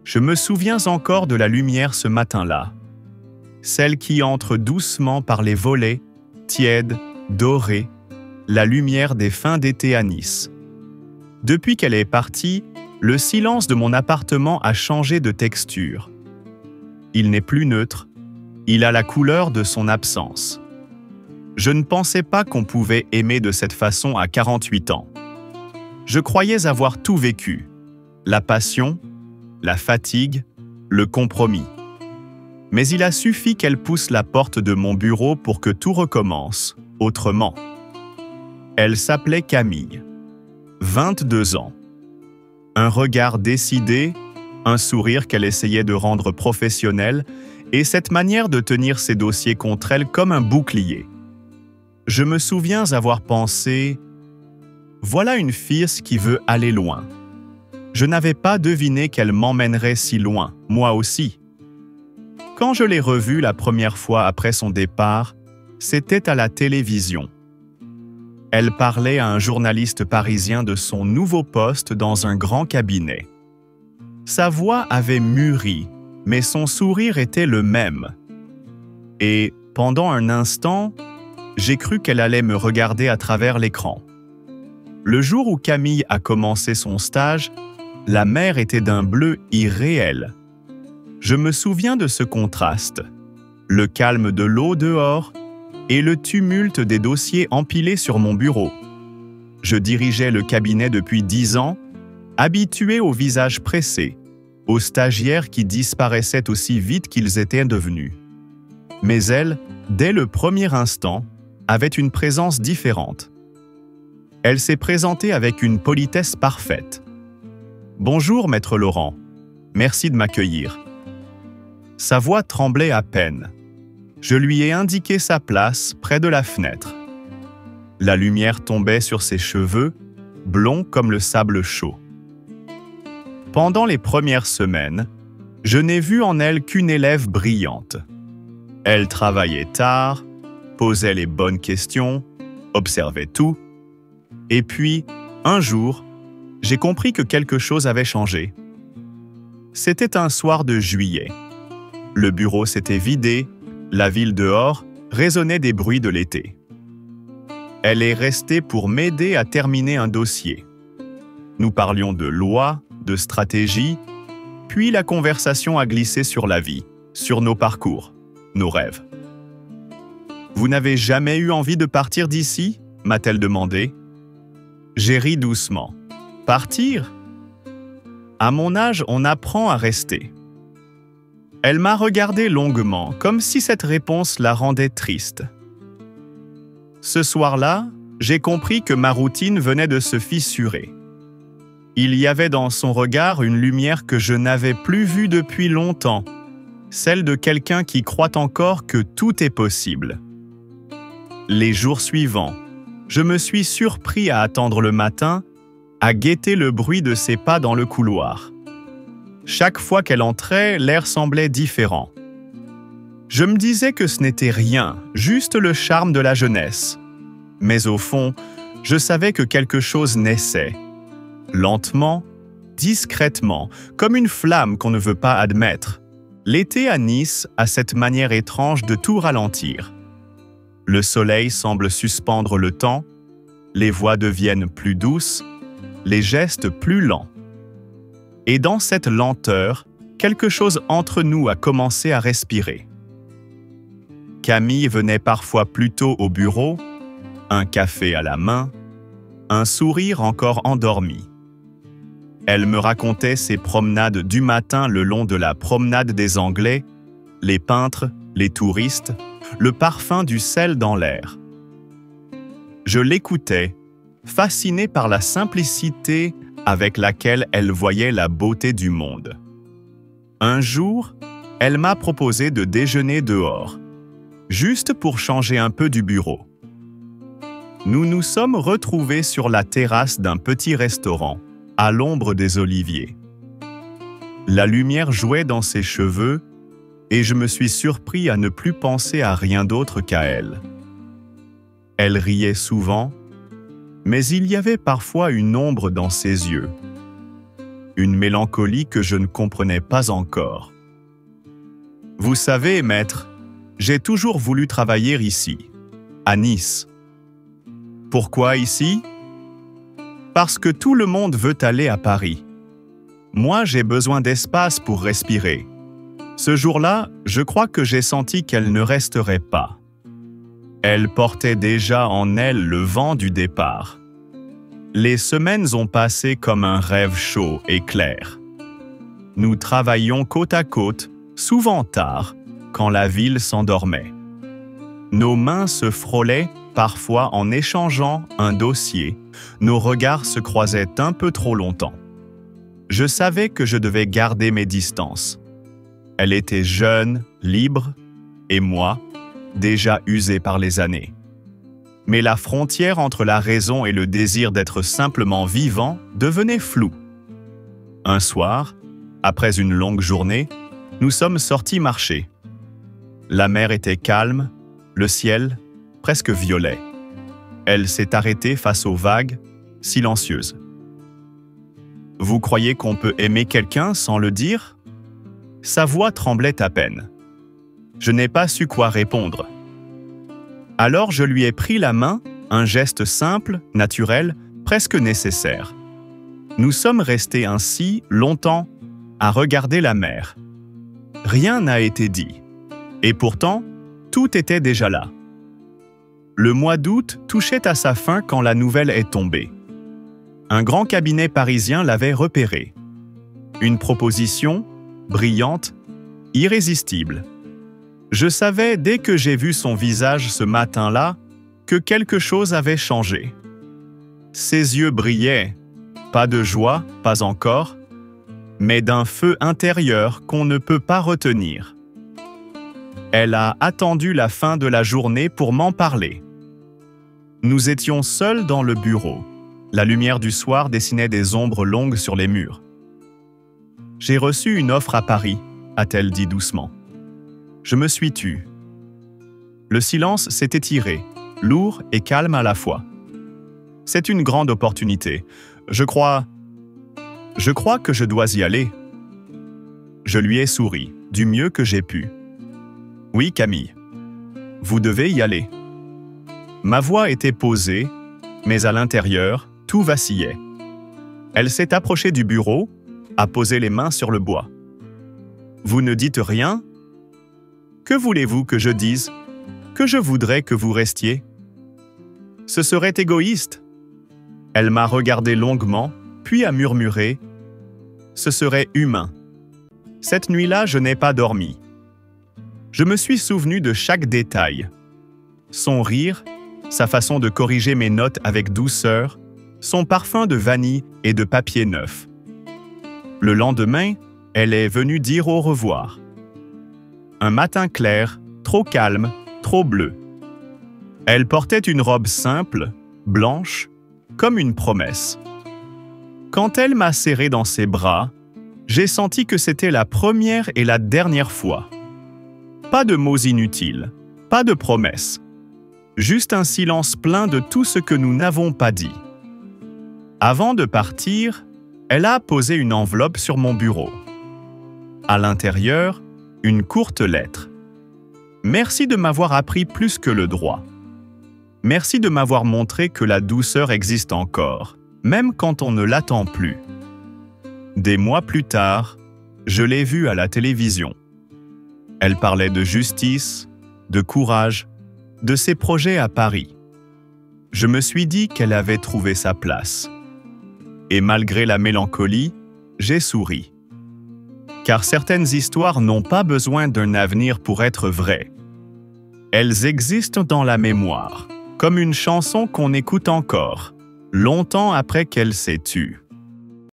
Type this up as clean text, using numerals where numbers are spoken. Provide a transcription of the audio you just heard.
Je me souviens encore de la lumière ce matin-là, celle qui entre doucement par les volets, tiède, dorée, la lumière des fins d'été à Nice. Depuis qu'elle est partie, le silence de mon appartement a changé de texture. Il n'est plus neutre, il a la couleur de son absence. Je ne pensais pas qu'on pouvait aimer de cette façon à 48 ans. Je croyais avoir tout vécu, la passion, la fatigue, le compromis. Mais il a suffi qu'elle pousse la porte de mon bureau pour que tout recommence, autrement. Elle s'appelait Camille. 22 ans. Un regard décidé, un sourire qu'elle essayait de rendre professionnel et cette manière de tenir ses dossiers contre elle comme un bouclier. Je me souviens avoir pensé « Voilà une fille qui veut aller loin ». Je n'avais pas deviné qu'elle m'emmènerait si loin, moi aussi. Quand je l'ai revue la première fois après son départ, c'était à la télévision. Elle parlait à un journaliste parisien de son nouveau poste dans un grand cabinet. Sa voix avait mûri, mais son sourire était le même. Et, pendant un instant, j'ai cru qu'elle allait me regarder à travers l'écran. Le jour où Camille a commencé son stage, la mer était d'un bleu irréel. Je me souviens de ce contraste, le calme de l'eau dehors et le tumulte des dossiers empilés sur mon bureau. Je dirigeais le cabinet depuis 10 ans, habitué au visage pressé, aux stagiaires qui disparaissaient aussi vite qu'ils étaient devenus. Mais elle, dès le premier instant, avait une présence différente. Elle s'est présentée avec une politesse parfaite. « Bonjour, maître Laurent. Merci de m'accueillir. » Sa voix tremblait à peine. Je lui ai indiqué sa place près de la fenêtre. La lumière tombait sur ses cheveux, blonds comme le sable chaud. Pendant les premières semaines, je n'ai vu en elle qu'une élève brillante. Elle travaillait tard, posait les bonnes questions, observait tout. Et puis, un jour, j'ai compris que quelque chose avait changé. C'était un soir de juillet. Le bureau s'était vidé, la ville dehors résonnait des bruits de l'été. Elle est restée pour m'aider à terminer un dossier. Nous parlions de loi, de stratégie, puis la conversation a glissé sur la vie, sur nos parcours, nos rêves. « Vous n'avez jamais eu envie de partir d'ici ?» m'a-t-elle demandé. J'ai ri doucement. « Partir ? À mon âge, on apprend à rester. » Elle m'a regardé longuement, comme si cette réponse la rendait triste. Ce soir-là, j'ai compris que ma routine venait de se fissurer. Il y avait dans son regard une lumière que je n'avais plus vue depuis longtemps, celle de quelqu'un qui croit encore que tout est possible. Les jours suivants, je me suis surpris à attendre le matin, à guetter le bruit de ses pas dans le couloir. Chaque fois qu'elle entrait, l'air semblait différent. Je me disais que ce n'était rien, juste le charme de la jeunesse. Mais au fond, je savais que quelque chose naissait. Lentement, discrètement, comme une flamme qu'on ne veut pas admettre. L'été à Nice a cette manière étrange de tout ralentir. Le soleil semble suspendre le temps, les voix deviennent plus douces, les gestes plus lents. Et dans cette lenteur, quelque chose entre nous a commencé à respirer. Camille venait parfois plus tôt au bureau, un café à la main, un sourire encore endormi. Elle me racontait ses promenades du matin le long de la promenade des Anglais, les peintres, les touristes, le parfum du sel dans l'air. Je l'écoutais, fasciné par la simplicité avec laquelle elle voyait la beauté du monde. Un jour, elle m'a proposé de déjeuner dehors, juste pour changer un peu du bureau. Nous nous sommes retrouvés sur la terrasse d'un petit restaurant, à l'ombre des oliviers. La lumière jouait dans ses cheveux et je me suis surpris à ne plus penser à rien d'autre qu'à elle. Elle riait souvent, mais il y avait parfois une ombre dans ses yeux. une mélancolie que je ne comprenais pas encore. « Vous savez, maître, j'ai toujours voulu travailler ici, à Nice. » « Pourquoi ici ? » « Parce que tout le monde veut aller à Paris. Moi, j'ai besoin d'espace pour respirer. » Ce jour-là, je crois que j'ai senti qu'elle ne resterait pas. Elle portait déjà en elle le vent du départ. Les semaines ont passé comme un rêve chaud et clair. Nous travaillions côte à côte, souvent tard, quand la ville s'endormait. Nos mains se frôlaient, parfois en échangeant un dossier. Nos regards se croisaient un peu trop longtemps. Je savais que je devais garder mes distances. Elle était jeune, libre, et moi, déjà usé par les années. Mais la frontière entre la raison et le désir d'être simplement vivant devenait floue. Un soir, après une longue journée, nous sommes sortis marcher. La mer était calme, le ciel presque violet. Elle s'est arrêtée face aux vagues, silencieuse. « Vous croyez qu'on peut aimer quelqu'un sans le dire ?» Sa voix tremblait à peine. Je n'ai pas su quoi répondre. Alors je lui ai pris la main, un geste simple, naturel, presque nécessaire. Nous sommes restés ainsi longtemps à regarder la mer. Rien n'a été dit. Et pourtant, tout était déjà là. Le mois d'août touchait à sa fin quand la nouvelle est tombée. Un grand cabinet parisien l'avait repérée. Une proposition, brillante, irrésistible. Je savais dès que j'ai vu son visage ce matin-là que quelque chose avait changé. Ses yeux brillaient, pas de joie, pas encore, mais d'un feu intérieur qu'on ne peut pas retenir. Elle a attendu la fin de la journée pour m'en parler. Nous étions seuls dans le bureau. La lumière du soir dessinait des ombres longues sur les murs. « J'ai reçu une offre à Paris », a-t-elle dit doucement. Je me suis tue. Le silence s'est étiré, lourd et calme à la fois. C'est une grande opportunité. Je crois que je dois y aller. Je lui ai souri, du mieux que j'ai pu. Oui, Camille, vous devez y aller. Ma voix était posée, mais à l'intérieur, tout vacillait. Elle s'est approchée du bureau, a posé les mains sur le bois. Vous ne dites rien ? Que voulez-vous que je dise ? Que je voudrais que vous restiez ? Ce serait égoïste. Elle m'a regardé longuement, puis a murmuré « Ce serait humain. » Cette nuit-là, je n'ai pas dormi. Je me suis souvenu de chaque détail. Son rire, sa façon de corriger mes notes avec douceur, son parfum de vanille et de papier neuf. Le lendemain, elle est venue dire au revoir. Un matin clair, trop calme, trop bleu. Elle portait une robe simple, blanche, comme une promesse. Quand elle m'a serré dans ses bras, j'ai senti que c'était la première et la dernière fois. Pas de mots inutiles, pas de promesses. Juste un silence plein de tout ce que nous n'avons pas dit. Avant de partir, elle a posé une enveloppe sur mon bureau. À l'intérieur, une courte lettre. Merci de m'avoir appris plus que le droit. Merci de m'avoir montré que la douceur existe encore, même quand on ne l'attend plus. Des mois plus tard, je l'ai vue à la télévision. Elle parlait de justice, de courage, de ses projets à Paris. Je me suis dit qu'elle avait trouvé sa place. Et malgré la mélancolie, j'ai souri. Car certaines histoires n'ont pas besoin d'un avenir pour être vraies. Elles existent dans la mémoire, comme une chanson qu'on écoute encore, longtemps après qu'elle s'ait tue.